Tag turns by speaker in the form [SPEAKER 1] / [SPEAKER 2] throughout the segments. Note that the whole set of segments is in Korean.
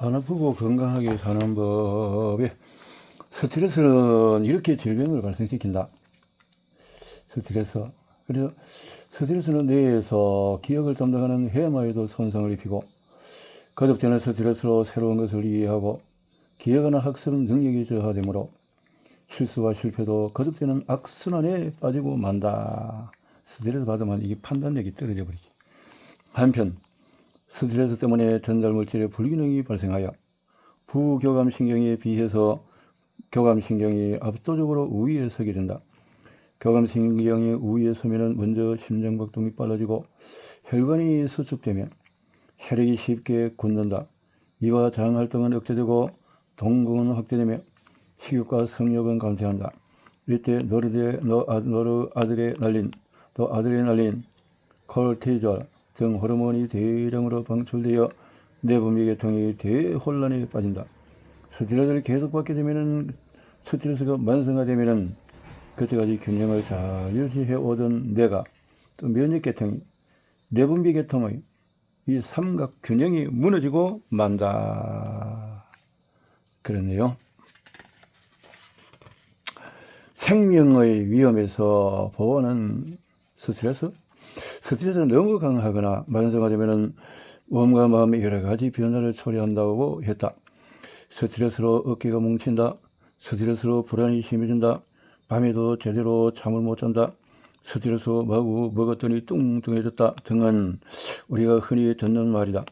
[SPEAKER 1] 안 아프고 건강하게 사는 법에 스트레스는 이렇게 질병을 발생시킨다. 스트레스. 그래서 스트레스는 뇌에서 기억을 담당하는 해마에도 손상을 입히고 거듭되는 스트레스로 새로운 것을 이해하고 기억하는 학습 능력이 저하되므로 실수와 실패도 거듭되는 악순환에 빠지고 만다. 스트레스 받으면 이게 판단력이 떨어져 버리지. 한편 스트레스 때문에 전달물질의 불균형이 발생하여 부교감신경에 비해서 교감신경이 압도적으로 우위에 서게 된다. 교감신경이 우위에 서면 먼저 심장박동이 빨라지고 혈관이 수축되며 혈액이 쉽게 굳는다. 이와 장활동은 억제되고 동공은 확대되며 식욕과 성욕은 감퇴한다. 이때 노르아드레날린, 콜티졸 등 호르몬이 대량으로 방출되어 내분비 계통이 대혼란에 빠진다. 스트레스를 계속 받게 되면은 스트레스가 만성화되면은 그때까지 균형을 잘 유지해 오던 뇌가 또 면역 계통이 내분비 계통의 이 삼각 균형이 무너지고 만다. 그렇네요. 생명의 위험에서 보호하는 스트레스? 스트레스는 너무 강하거나 만성화되면은 몸과 마음의 여러 가지 변화를 초래한다고 했다. 스트레스로 어깨가 뭉친다. 스트레스로 불안이 심해진다. 밤에도 제대로 잠을 못 잔다. 스트레스로 마구 먹었더니 뚱뚱해졌다 등은 우리가 흔히 듣는 말이다.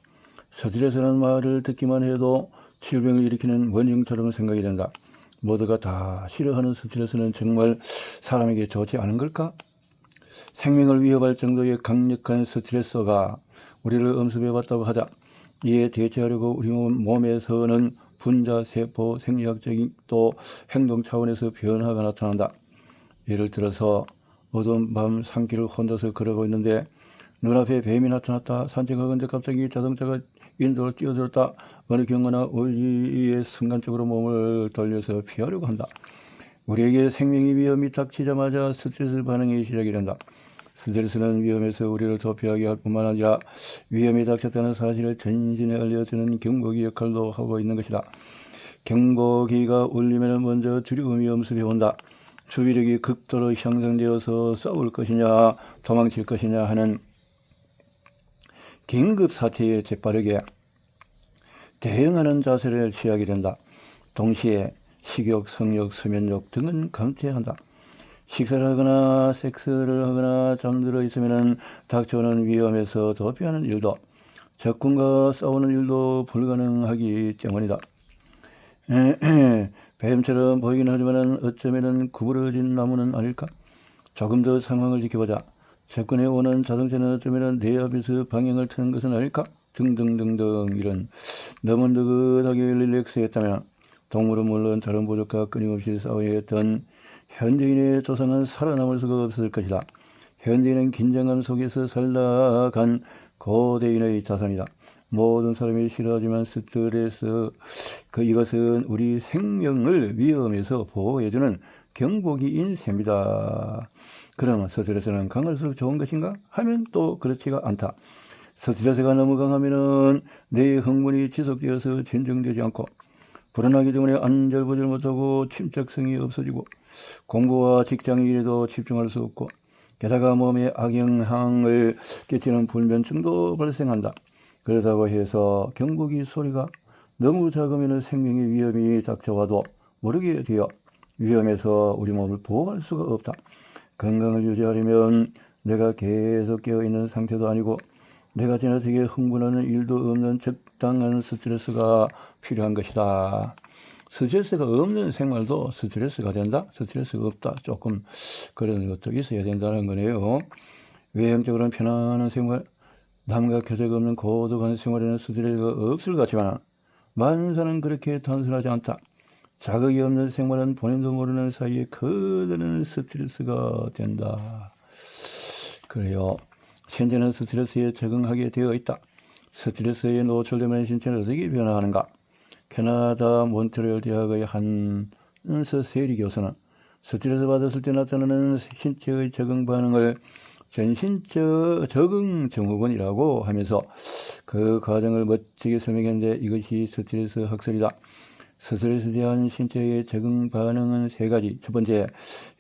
[SPEAKER 1] 스트레스라는 말을 듣기만 해도 질병을 일으키는 원흉처럼 생각이 된다. 모두가 다 싫어하는 스트레스는 정말 사람에게 좋지 않은 걸까? 생명을 위협할 정도의 강력한 스트레스가 우리를 엄습해왔다고 하자 이에 대처하려고 우리 몸에서는 분자, 세포, 생리학적인 또 행동 차원에서 변화가 나타난다. 예를 들어서 어두운 밤 산길을 혼자서 걸어가고 있는데 눈앞에 뱀이 나타났다. 산책하건데 갑자기 자동차가 인도를 뛰어들었다. 어느 경우나 우리의 순간적으로 몸을 돌려서 피하려고 한다. 우리에게 생명의 위험이 닥치자마자 스트레스 반응이 시작이 된다. 스트레스는 위험에서 우리를 도피하게 할 뿐만 아니라 위험이 닥쳤다는 사실을 전신에 알려주는 경보기 역할도 하고 있는 것이다. 경보기가 울리면 먼저 두려움이 엄습해 온다. 주의력이 극도로 향상되어서 싸울 것이냐 도망칠 것이냐 하는 긴급 사태에 재빠르게 대응하는 자세를 취하게 된다. 동시에 식욕, 성욕, 수면욕 등은 감퇴한다. 식사를 하거나 섹스를 하거나 잠들어 있으면 닥쳐오는 위험에서 도피하는 일도 적군과 싸우는 일도 불가능하기 때문이다. 뱀처럼 보이긴 하지만 어쩌면 구부러진 나무는 아닐까? 조금 더 상황을 지켜보자. 접근해 오는 자동차는 어쩌면 내 앞에서 방향을 트는 것은 아닐까? 등등등등 이런 너무 느긋하게 릴렉스했다면 동물은 물론 다른 부족과 끊임없이 싸워야 했던 현대인의 조상은 살아남을 수가 없을 것이다. 현대인은 긴장감 속에서 살다간 고대인의 자산이다. 모든 사람이 싫어하지만 스트레스, 이것은 우리 생명을 위험에서 보호해주는 경보기인 셈이다. 그러면 스트레스는 강할수록 좋은 것인가? 하면 또 그렇지가 않다. 스트레스가 너무 강하면은 내 흥분이 지속되어서 진정되지 않고 불안하기 때문에 안절부절 못하고 침착성이 없어지고 공부와 직장 일에도 집중할 수 없고 게다가 몸에 악영향을 끼치는 불면증도 발생한다. 그렇다고 해서 경보기 소리가 너무 작으면 생명의 위험이 닥쳐와도 모르게 되어 위험에서 우리 몸을 보호할 수가 없다. 건강을 유지하려면 내가 계속 깨어있는 상태도 아니고 내가 지나치게 흥분하는 일도 없는 적당한 스트레스가 필요한 것이다. 스트레스가 없는 생활도 스트레스가 된다? 스트레스가 없다. 조금 그런 것도 있어야 된다는 거네요. 외형적으로는 편안한 생활, 남과 교제가 없는 고독한 생활에는 스트레스가 없을 것 같지만 만사는 그렇게 단순하지 않다. 자극이 없는 생활은 본인도 모르는 사이에 커다란 스트레스가 된다. 그래요. 현재는 스트레스에 적응하게 되어 있다. 스트레스에 노출되면 신체는 어떻게 변화하는가? 캐나다 몬트리올 대학의 한스 세리 교수는 스트레스 받았을 때 나타나는 신체의 적응 반응을 전신적 적응 증후군이라고 하면서 그 과정을 멋지게 설명했는데 이것이 스트레스 학설이다. 스트레스에 대한 신체의 적응 반응은 세 가지. 첫 번째,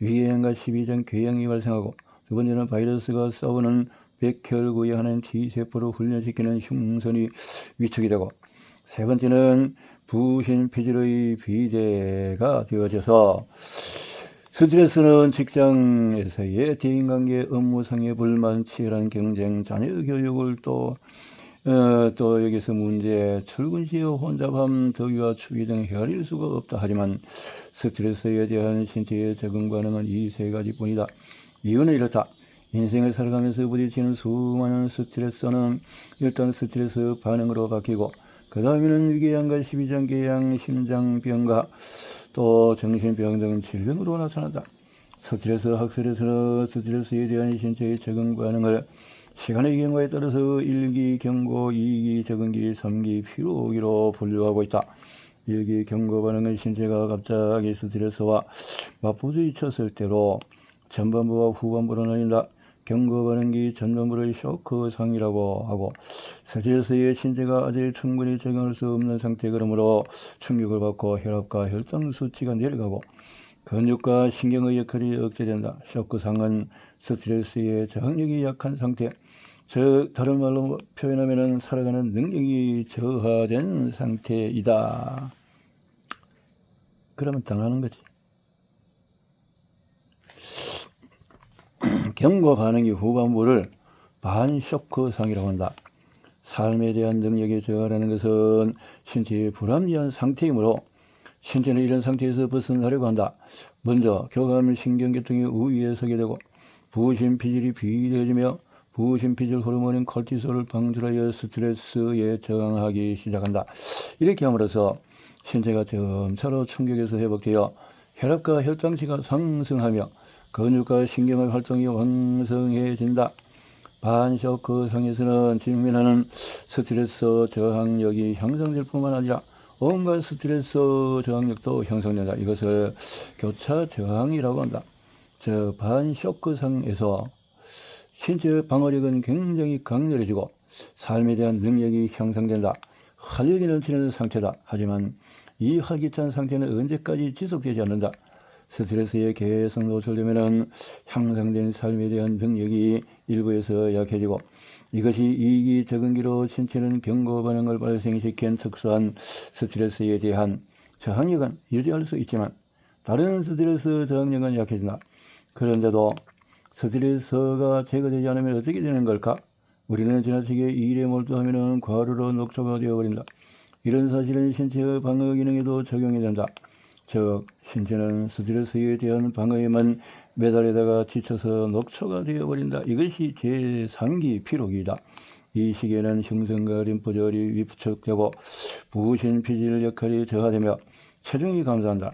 [SPEAKER 1] 위궤양과 십이전 궤양이 발생하고, 두 번째는 바이러스가 싸우는 백혈구에 하는 T세포를 훈련시키는 흉선이 위축이 되고, 세 번째는 부신피질의 비대가 되어져서 스트레스는 직장에서의 대인관계, 업무상의 불만, 치열한 경쟁, 자녀 교육을 또 여기서 문제, 출근 시의 혼잡함, 더위와 추위 등 헤아릴 수가 없다. 하지만 스트레스에 대한 신체의 적응 반응은 이 세 가지뿐이다. 이유는 이렇다. 인생을 살아가면서 부딪히는 수많은 스트레스는 일단 스트레스 반응으로 바뀌고 그 다음에는 위궤양과 십이장궤양, 심장병과 또 정신병 등 질병으로 나타난다. 스트레스 학설에서는 스트레스에 대한 신체의 적응 반응을 시간의 경과에 따라서 1기 경고, 2기 적응기, 3기 피로기로 분류하고 있다. 1기 경고 반응은 신체가 갑자기 스트레스와 맞부딪혔을 때로 전반부와 후반부로 나뉜다. 경고 반응기 전반부를 쇼크상이라고 하고 스트레스에 신체가 아직 충분히 적응할 수 없는 상태, 그러므로 충격을 받고 혈압과 혈당 수치가 내려가고 근육과 신경의 역할이 억제된다. 쇼크상은 스트레스의 저항력이 약한 상태, 즉 다른 말로 표현하면 살아가는 능력이 저하된 상태이다. 그러면 당하는 거지. 경고 반응이 후반부를 반쇼크상이라고 한다. 삶에 대한 능력이 저하라는 것은 신체의 불합리한 상태이므로 신체는 이런 상태에서 벗어나려고 한다. 먼저 교감 신경계통이 우위에 서게 되고 부신피질이 비대해지며 부신피질 호르몬인 콜티솔을 방출하여 스트레스에 저항하기 시작한다. 이렇게 함으로써 신체가 점차로 충격에서 회복되어 혈압과 혈당치가 상승하며 근육과 신경의 활동이 왕성해진다. 반쇼크상에서는 직면하는 스트레스 저항력이 향상될 뿐만 아니라 온갖 스트레스 저항력도 형성된다. 이것을 교차 저항이라고 한다. 반쇼크상에서 신체 방어력은 굉장히 강렬해지고 삶에 대한 능력이 형성된다. 활력이 넘치는 상태다. 하지만 이 활기찬 상태는 언제까지 지속되지 않는다. 스트레스에 계속 노출되면 향상된 삶에 대한 능력이 일부에서 약해지고 이것이 2기 적응기로 신체는 경고 반응을 발생시킨 특수한 스트레스에 대한 저항력은 유지할 수 있지만 다른 스트레스 저항력은 약해진다. 그런데도 스트레스가 제거되지 않으면 어떻게 되는 걸까? 우리는 지나치게 일에 몰두하면 과로로 녹초가 되어버린다. 이런 사실은 신체의 방어 기능에도 적용이 된다. 즉 신체는 스트레스에 대한 방어에만 매달리다가 지쳐서 녹초가 되어버린다. 이것이 제3기 피로기이다. 이 시기에는 흉성과 림프절이 위축되고 부신피질 역할이 저하되며 체중이 감소한다.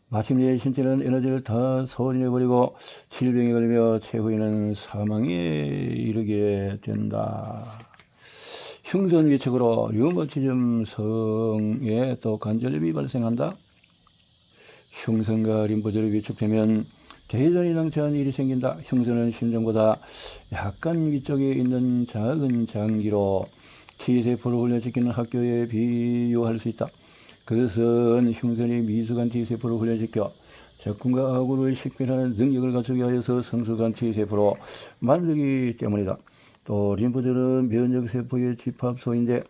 [SPEAKER 1] 마침내 신체는 에너지를 다 소진해버리고 질병에 걸리며 최후에는 사망에 이르게 된다. 흉선 위축으로 류마티즘성에 또 관절염이 발생한다. 흉선과 림프절이 위축되면 대전이 낭처한 일이 생긴다. 흉선은 심장보다 약간 위쪽에 있는 작은 장기로 T세포를 훈련시키는 학교에 비유할 수 있다. 그것은 흉선이 미숙한 T세포를 훈련시켜 적군과 아군을 식별하는 능력을 갖추게 하여서 성숙한 T세포로 만들기 때문이다. 또 림프절은 면역세포의 집합소인데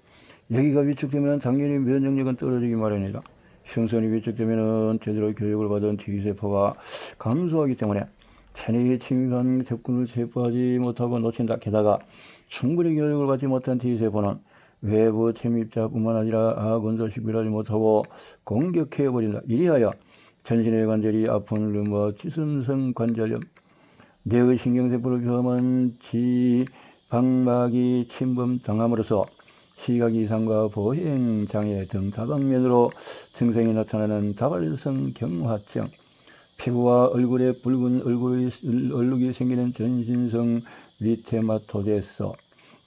[SPEAKER 1] 여기가 위축되면 당연히 면역력은 떨어지기 마련이다. 흉선이 위축되면 제대로 교육을 받은 T세포가 감소하기 때문에 체내에 침입한 적군을 체포하지 못하고 놓친다. 게다가 충분히 교육을 받지 못한 T세포는 외부 침입자뿐만 아니라 아군도 식별하지 못하고 공격해버린다. 이리하여 전신의 관절이 아픈 류마티즘성 관절염, 뇌의 신경세포를 포함한 지방막이 침범당함으로써 시각이상과 보행장애 등 다방면으로 증상이 나타나는 다발성 경화증, 피부와 얼굴에 붉은 얼룩이 생기는 전신성 리테마토데스,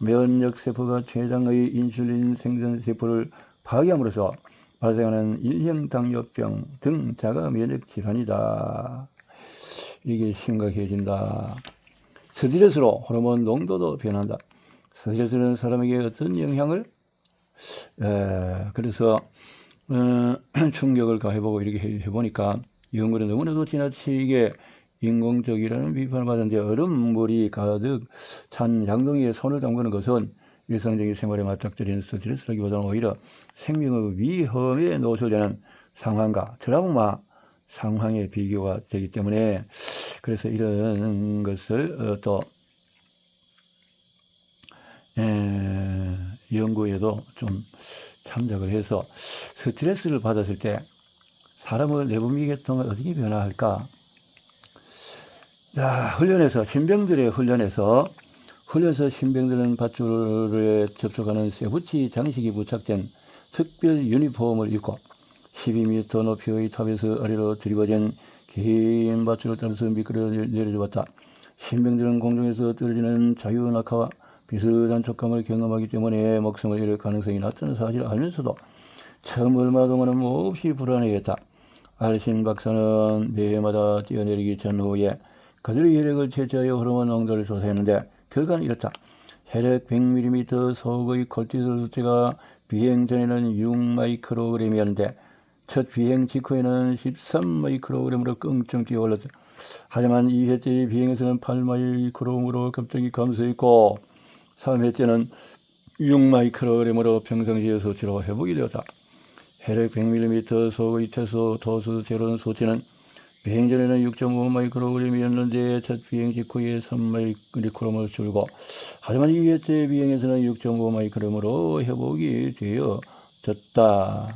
[SPEAKER 1] 면역세포가 췌장의 인슐린 생성세포를 파괴함으로써 발생하는 일형당뇨병 등 자가 면역질환이다. 이게 심각해진다. 스트레스로 호르몬 농도도 변한다. 스트레스는 사람에게 어떤 영향을 그래서 충격을 가해보고 이렇게 해보니까 연구는 너무나도 지나치게 인공적이라는 비판을 받았는데 얼음물이 가득 찬 양동이에 손을 담그는 것은 일상적인 생활에 맞닥뜨리는 스트레스라기보다는 오히려 생명의 위험에 노출되는 상황과 트라우마 상황에 비교가 되기 때문에 그래서 이런 것을 또 연구에도 좀 참작을 해서 스트레스를 받았을 때 사람의 내분비 계통은 어떻게 변화할까? 자, 신병들의 훈련에서 신병들은 밧줄에 접촉하는 쇠붙이 장식이 부착된 특별 유니폼을 입고 12m 높이의 탑에서 아래로 들이받은 긴 밧줄을 따라서 미끄러 내려주었다. 신병들은 공중에서 떨어지는 자유낙하와 비슷한 촉감을 경험하기 때문에 목숨을 잃을 가능성이 낮다는 사실을 알면서도 처음 얼마 동안은 몹시 불안해했다. 알신 박사는 매해마다 뛰어내리기 전후에 그들의 혈액을 채취하여 호르몬 농도를 조사했는데 결과는 이렇다. 혈액 100ml 속의 콜티솔 수치가 비행 전에는 6마이크로그램이었는데 첫 비행 직후에는 13마이크로그램으로 끙끙 뛰어올랐다. 하지만 2회째 비행에서는 8마이크로그램으로 갑자기 감소했고 3회째는 6마이크로그램으로 평상시의 수치로 회복이 되었다. 혈액 100ml 속의 채소 도수 제로는 수치는 비행 전에는 6.5마이크로그램이었는데 첫 비행 직후에 3마이크로그램을 줄고 하지만 2회째 비행에서는 6.5마이크로그램으로 회복이 되어졌다.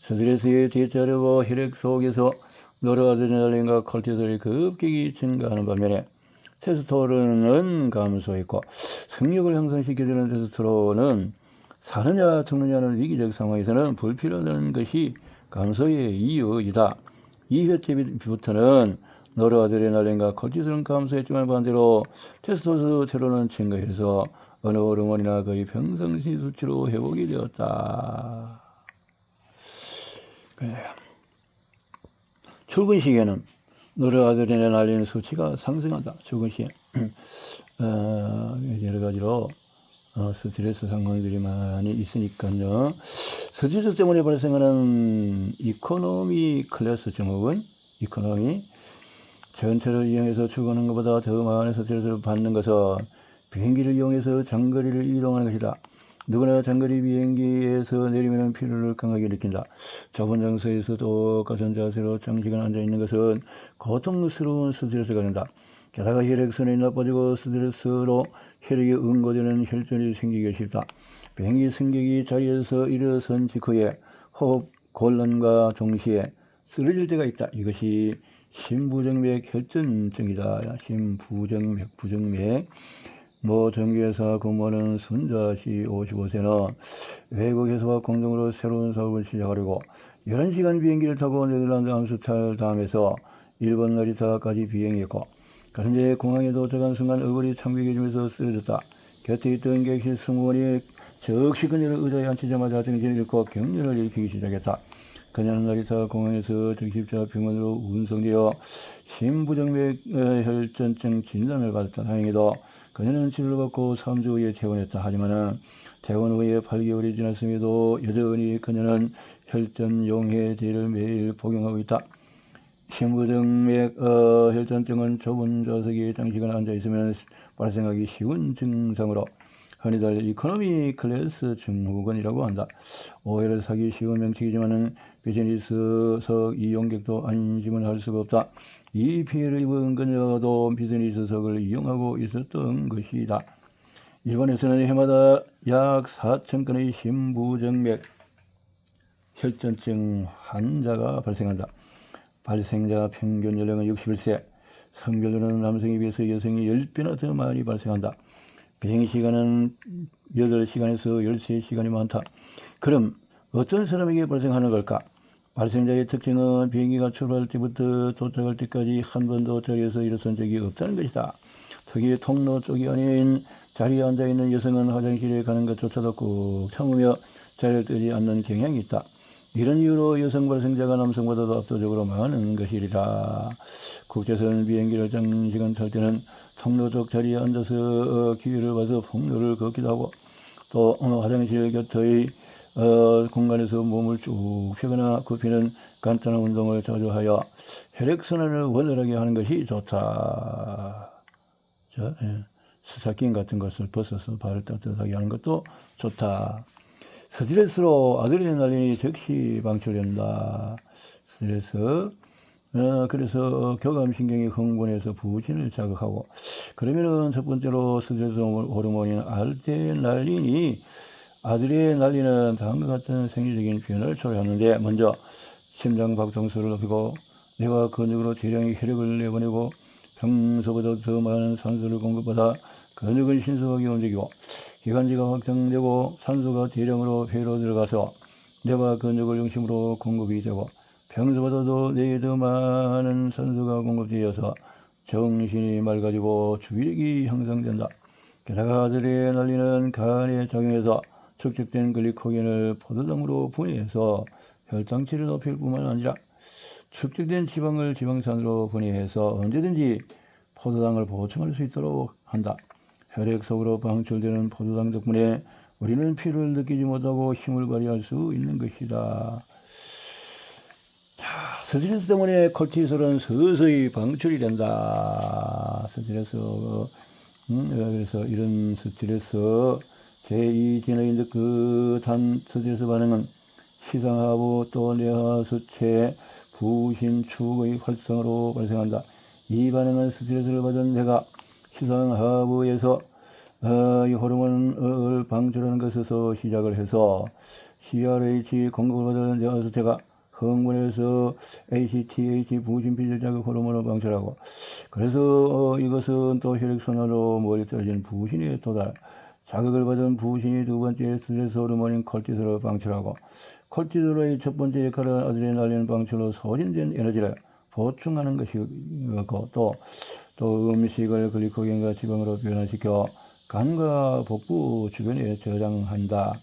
[SPEAKER 1] 스트레스에 대처하려고 혈액 속에서 노르아드레날린과 콜티솔이 급격히 증가하는 반면에 테스토스테론은 감소했고 성욕을 향상시켜주는 테스토스테론은 사느냐 죽느냐는 위기적 상황에서는 불필요한 것이 감소의 이유이다. 2회째부터는 노르아드레날린과 콜티솔은 감소했지만 반대로 테스토스테론은 증가해서 어느 호르몬이나 거의 평상시 수치로 회복이 되었다. 그래. 출근 시에는 노르아드레날린 수치가 상승한다. 출근 시에 여러 가지로 스트레스 상황들이 많이 있으니까요. 스트레스 때문에 발생하는 이코노미 클래스 증후군, 이코노미 전철을 이용해서 출근하는 것보다 더 많은 스트레스를 받는 것은 비행기를 이용해서 장거리를 이동하는 것이다. 누구나 장거리 비행기에서 내리면 피로를 강하게 느낀다. 좁은 장소에서 똑같은 자세로 장시간 앉아있는 것은 고통스러운 스트레스가 된다. 게다가 혈액순환이 나빠지고 스트레스로 혈액에 응고되는 혈전이 생기기 쉽다. 비행기 승객이 자리에서 일어선 직후에 호흡 곤란과 동시에 쓰러질 때가 있다. 이것이 심부정맥 혈전증이다. 심부정맥, 부정맥. 모 정규회사 근무하는 순자씨 55세는 외국에서와 공동으로 새로운 사업을 시작하려고 11시간 비행기를 타고 네덜란드 암스테르담에서 일본 나리타까지 비행했고 그런데 공항에 도착한 순간 얼굴이 창백해지면서 쓰러졌다. 곁에 있던 객실 승무원이 즉시 그녀를 의자에 앉히자마자 정신을 잃고 경련을 일으키기 시작했다. 그녀는 나리타 공항에서 적십자 병원으로 운송되어 심부정맥 혈전증 진단을 받았다. 다행히도 그녀는 치료를 받고 3주 후에 퇴원했다. 하지만 퇴원 후에 8개월이 지났음에도 여전히 그녀는 혈전 용해제를 매일 복용하고 있다. 심부정맥 혈전증은 좁은 좌석에 장시간 앉아있으면 발생하기 쉬운 증상으로 흔히들 이코노미 클래스 증후군이라고 한다. 오해를 사기 쉬운 명칭이지만 비즈니스석 이용객도 안심을 할 수가 없다. 이 피해를 입은 그녀도 비즈니스석을 이용하고 있었던 것이다. 일본에서는 해마다 약 4,000건의 심부정맥 혈전증 환자가 발생한다. 발생자 평균 연령은 61세, 성별로는 남성에 비해서 여성이 10배나 더 많이 발생한다. 비행시간은 8시간에서 13시간이 많다. 그럼 어떤 사람에게 발생하는 걸까? 발생자의 특징은 비행기가 출발할 때부터 도착할 때까지 한 번도 자리에서 일어선 적이 없다는 것이다. 특히 통로 쪽이 아닌 자리에 앉아있는 여성은 화장실에 가는 것조차도 꾹 참으며 자리를 뜨지 않는 경향이 있다. 이런 이유로 여성 발생자가 남성보다도 압도적으로 많은 것이라 국제선 비행기를 장시간 탈 때는 통로 쪽 자리에 앉아서 기회를 봐서 폭로를 걷기도 하고 또 화장실 곁의 공간에서 몸을 쭉 펴거나 굽히는 간단한 운동을 자주 하여 혈액순환을 원활하게 하는 것이 좋다. 스타킹 같은 것을 벗어서 발을 따뜻하게 하는 것도 좋다. 스트레스로 아드레날린이 즉시 방출된다. 스트레스. 그래서 교감신경이 흥분해서 부신을 자극하고 그러면은 첫 번째로 스트레스 호르몬인 아드레날린은 다음과 같은 생리적인 변화를 초래하는데 먼저 심장 박동수를 높이고 뇌와 근육으로 대량의 혈액을 내보내고 평소보다 더 많은 산소를 공급받아 근육은 신속하게 움직이고 기관지가 확장되고 산소가 대량으로 폐로 들어가서 뇌와 근육을 중심으로 공급이 되고 평소보다도 뇌에 더 많은 산소가 공급되어서 정신이 맑아지고 주의력이 향상된다. 게다가 아드레날린은 간에 작용해서 축적된 글리코겐을 포도당으로 분해해서 혈당치를 높일 뿐만 아니라 축적된 지방을 지방산으로 분해해서 언제든지 포도당을 보충할 수 있도록 한다. 혈액 속으로 방출되는 포도당 덕분에 우리는 피로를 느끼지 못하고 힘을 발휘할 수 있는 것이다. 자, 스트레스 때문에 콜티솔은 서서히 방출이 된다. 스트레스, 그래서 이런 스트레스, 제2진의 느긋한 스트레스 반응은 시상하부 또 뇌하수체 부신축의 활성으로 발생한다. 이 반응은 스트레스를 받은 뇌가 시상하부에서 이 호르몬을 방출하는 것에서 시작을 해서 CRH 공급을 받은 뇌하수체가 흥분해서 ACTH 부신피질 자극 호르몬을 방출하고 그래서 이것은 또 혈액순환으로 멀리 떨어진 부신에 도달. 자극을 받은 부신이 두 번째 스트레스 호르몬인 콜티솔을 방출하고 콜티솔의 첫 번째 역할은 아드레날린 방출로 소진된 에너지를 보충하는 것이고 또 음식을 글리코겐과 지방으로 변화시켜 간과 복부 주변에 저장한다.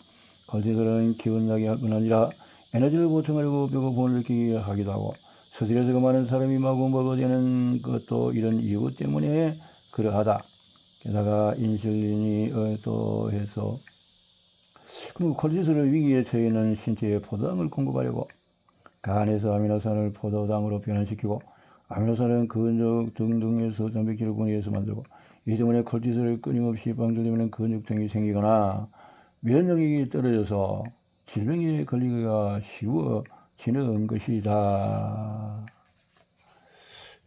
[SPEAKER 1] 콜티솔은 기운나게 할 뿐 아니라 에너지를 보충하려고 배고픔을 느끼게 하기도 하고 스트레스가 많은 사람이 마구 먹어대는 것도 이런 이유 때문에 그러하다. 게다가 인슐린이 또 해서 그리고 콜티솔을 위기에 처해 있는 신체에 포도당을 공급하려고 간에서 아미노산을 포도당으로 변환시키고 아미노산은 근육 등등에서 단백질을 분해해서 만들고 이 때문에 콜티솔이 끊임없이 방출되면 근육통이 생기거나 면역력이 떨어져서 질병에 걸리기가 쉬워지는 것이다.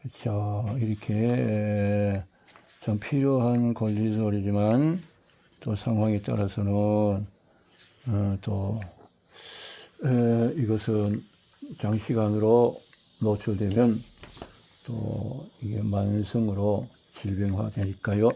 [SPEAKER 1] 그렇죠. 이렇게 좀 필요한 콜티솔이지만 또 상황에 따라서는 이것은 장시간으로 노출되면 또 이게 만성으로 질병화되니까요.